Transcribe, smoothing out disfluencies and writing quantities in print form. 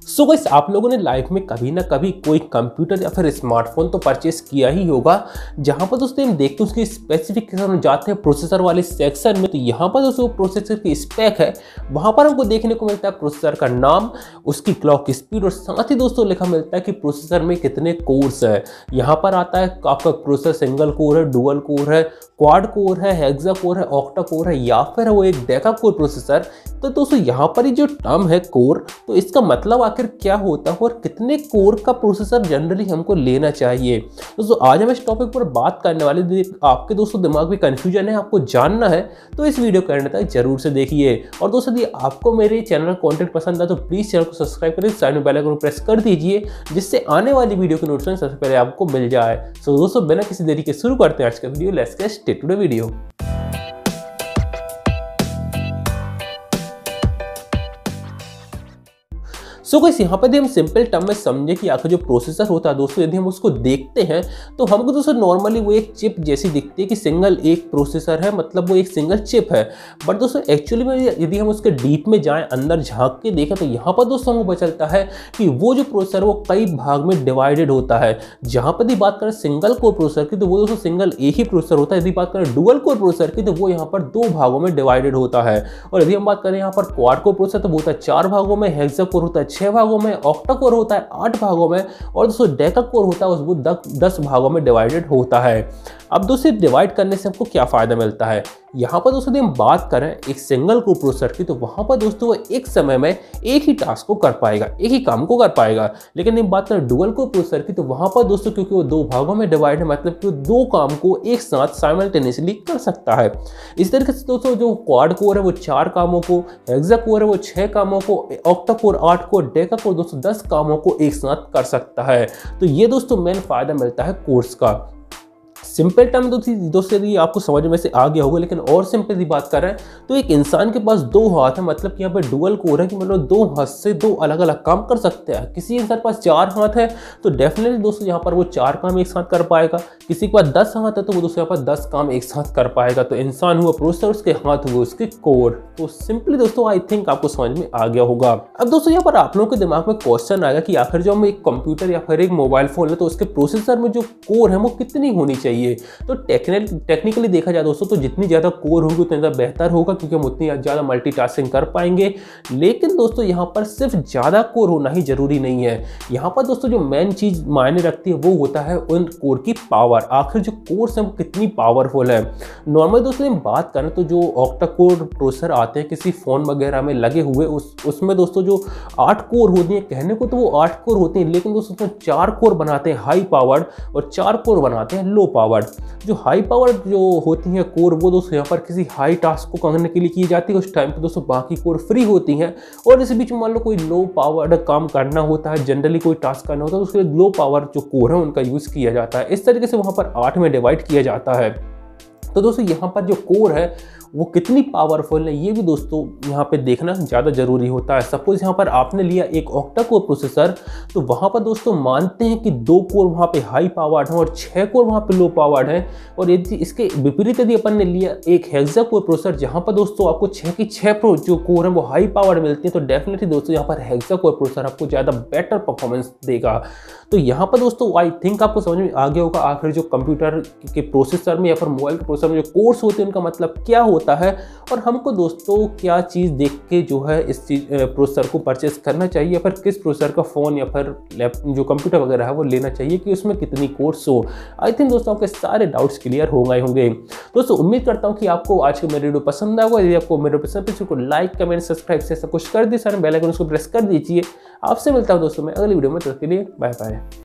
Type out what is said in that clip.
So guys, आप लोगों ने लाइफ में कभी ना कभी कोई कंप्यूटर या फिर स्मार्टफोन तो परचेस किया ही होगा, जहां पर दोस्तों हम देखते हैं उसकी स्पेसिफिकेशन में जाते हैं प्रोसेसर वाले सेक्शन में। तो यहाँ पर दोस्तों प्रोसेसर की स्पेक है, वहां पर हमको देखने को मिलता है प्रोसेसर का नाम, उसकी क्लॉक स्पीड और साथ ही दोस्तों लिखा मिलता है कि प्रोसेसर में कितने कोर्स है। यहाँ पर आता है आपका प्रोसेसर सिंगल कोर है, डुअल कोर है, क्वाड कोर है, हेक्सा कोर है, ऑक्टा कोर है या फिर वो एक डेका कोर प्रोसेसर। तो दोस्तों यहाँ पर ही जो टर्म है कोर, तो इसका मतलब आखिर क्या होता है और कितने कोर का प्रोसेसर जनरली हमको लेना चाहिए। दोस्तों आज हम इस टॉपिक पर बात करने वाले। आपके दोस्तों दिमाग में कंफ्यूजन है, आपको जानना है तो इस वीडियो करने तक जरूर से देखिए। और दोस्तों यदि आपको मेरे चैनल का कंटेंट पसंद है तो प्लीज चैनल को सब्सक्राइब करें, साइड में बेल आइकन को प्रेस कर दीजिए, जिससे आने वाली वीडियो की नोटिफिकेशन सबसे पहले आपको मिल जाए। सो दोस्तों बिना किसी देरी के शुरू करते हैं आज का video. Let's get started today video. So guys, यहाँ पर यदि हम सिंपल टर्म में समझे कि आखिर जो प्रोसेसर होता है दोस्तों, यदि हम उसको देखते हैं तो हमको दोस्तों नॉर्मली वो एक चिप जैसी दिखती है कि सिंगल एक प्रोसेसर है, मतलब वो एक सिंगल चिप है। बट दोस्तों एक्चुअली में यदि हम उसके डीप में जाएं, अंदर झांक के देखें, तो यहाँ पर दोस्तों हमको पता चलता है कि वो जो प्रोसेसर वो कई भाग में डिवाइडेड होता है। जहाँ पर यदि बात करें सिंगल कोर प्रोसेसर की तो वो दोस्तों सिंगल एक ही प्रोसेसर होता है। यदि बात करें डुअल कोर प्रोसेसर की तो वो यहाँ पर दो भागों में डिवाइडेड होता है। और यदि हम बात करें यहाँ पर क्वाड कोर प्रोसेसर तो वो होता है 4 भागों में, हेक्सा कोर होता है 6 भागों में, ऑक्टा कोर होता है 8 भागों में और दोस्तों डेका कोर होता है वो 10 भागों में डिवाइडेड होता है। अब दोस्तों डिवाइड करने से हमको क्या फायदा मिलता है। यहाँ पर दोस्तों हम बात करें एक सिंगल कोर प्रोसेसर की, तो वहां पर दोस्तों वो एक समय में एक ही टास्क को कर पाएगा, एक ही काम को कर पाएगा। लेकिन हम बात करें डुअल कोर प्रोसेसर की, तो वहां पर दोस्तों क्योंकि वो 2 भागों में डिवाइड है, मतलब कि वो 2 काम को एक साथ साइमल्टेनियसली कर सकता है। इस तरीके से दोस्तों जो क्वाड कोर है वो 4 कामों को, हेक्सा कोर है वो 6 कामों को, ऑक्टा कोर 8 को, डेका कोर दोस्तों 10 कामों को एक साथ कर सकता है। तो ये दोस्तों मेन फायदा मिलता है कोर्स का। सिंपल टर्म दोस्तों यदि आपको समझ में से आ गया होगा, लेकिन और सिंपल की बात कर रहे हैं तो एक इंसान के पास 2 हाथ है, मतलब कि यहाँ पर डुअल कोर है कि मतलब 2 हाथ से 2 अलग अलग काम कर सकते हैं। किसी इंसान के पास 4 हाथ है तो डेफिनेटली दोस्तों यहाँ पर वो 4 काम एक साथ कर पाएगा। किसी के पास 10 हाथ है तो वो दोस्तों यहाँ पर 10 काम एक साथ कर पाएगा। तो इंसान हुआ प्रोसेसर, उसके हाथ हुए उसके कोर। तो सिंपली दोस्तों आई थिंक आपको समझ में आ गया होगा। अब दोस्तों यहाँ पर आप लोगों के दिमाग में क्वेश्चन आएगा कि आखिर जो हम एक कंप्यूटर या फिर एक मोबाइल फोन है तो उसके प्रोसेसर में जो कोर है वो कितनी होनी चाहिए। तो टेक्निकली देखा जाए दोस्तों तो जितनी ज़्यादा कोर होगी उतना ज़्यादा बेहतर होगा, क्योंकि हम उतनी ज़्यादा मल्टीटास्किंग कर पाएंगे। लेकिन दोस्तों यहाँ पर सिर्फ ज़्यादा कोर होना ही जरूरी नहीं है। यहाँ पर दोस्तों जो मेन चीज़ मायने रखती है वो होता है उन कोर की पावर। आखिर जो कोर्स है वो कितनी पावरफुल है। नॉर्मली दोस्तों हम बात करें तो जो ऑक्टा कोर प्रोसेसर आते हैं किसी फ़ोन वगैरह में लगे हुए, उसमें दोस्तों जो 8 कोर होती हैं, कहने को तो वो 8 कोर होती हैं, लेकिन दोस्तों उसमें 4 कोर बनाते हैं हाई पावर्ड और 4 कोर बनाते हैं लो पावर्ड। जो हाई पावर जो होती हैं कोर वो दोस्तों यहाँ पर किसी हाई टास्क को करने के लिए की जाती है। उस टाइम पे दोस्तों बाकी कोर फ्री होती हैं। और इस बीच में मान लो कोई लो पावर काम करना होता है, जनरली कोई टास्क करना होता है, तो उसके लिए लो पावर जो कोर है उनका यूज़ किया जाता है। इस तरीके से वहाँ पर 8 में डिवाइड किया जाता है। तो दोस्तों यहाँ पर जो कोर है वो कितनी पावरफुल है ये भी दोस्तों यहाँ पे देखना ज़्यादा जरूरी होता है। सपोज यहाँ पर आपने लिया एक ऑक्टा कोर प्रोसेसर, तो वहाँ पर दोस्तों मानते हैं कि 2 कोर वहाँ पे हाई पावर्ड है और 6 कोर वहाँ पे लो पावर्ड है। और यदि इसके विपरीत यदि अपन ने लिया एक हेक्सा कोर प्रोसेसर, जहाँ पर दोस्तों आपको 6 की 6 जो कोर है वो हाई पावर्ड मिलती है, तो डेफिनेटली दोस्तों यहाँ पर हेक्सा कोर प्रोसेसर आपको ज़्यादा बेटर परफॉर्मेंस देगा। तो यहाँ पर दोस्तों आई थिंक आपको समझ में आ गया होगा आखिर जो कंप्यूटर के प्रोसेसर में या फिर मोबाइल के प्रोसेसर में जो कोर्स होते हैं उनका मतलब क्या होता है, और हमको दोस्तों क्या चीज़ देख के जो है इस प्रोसेसर को परचेस करना चाहिए, या फिर किस प्रोसेसर का फ़ोन या फिर जो कंप्यूटर वगैरह है वो लेना चाहिए कि उसमें कितनी कोर्स हो। आई थिंक दोस्तों आपके सारे डाउट्स क्लियर हो गए होंगे। दोस्तों उम्मीद करता हूँ कि आपको आज का मेरा वीडियो पसंद आएगा। यदि आपको मेरे पसंद है तो लाइक कमेंट सब्सक्राइब से सब कुछ कर दीजिए, सारे बेल आइकन उसको प्रेस कर दीजिए। आपसे मिलता हूँ दोस्तों मैं अगली वीडियो में, तब तक के लिए बाय बाय।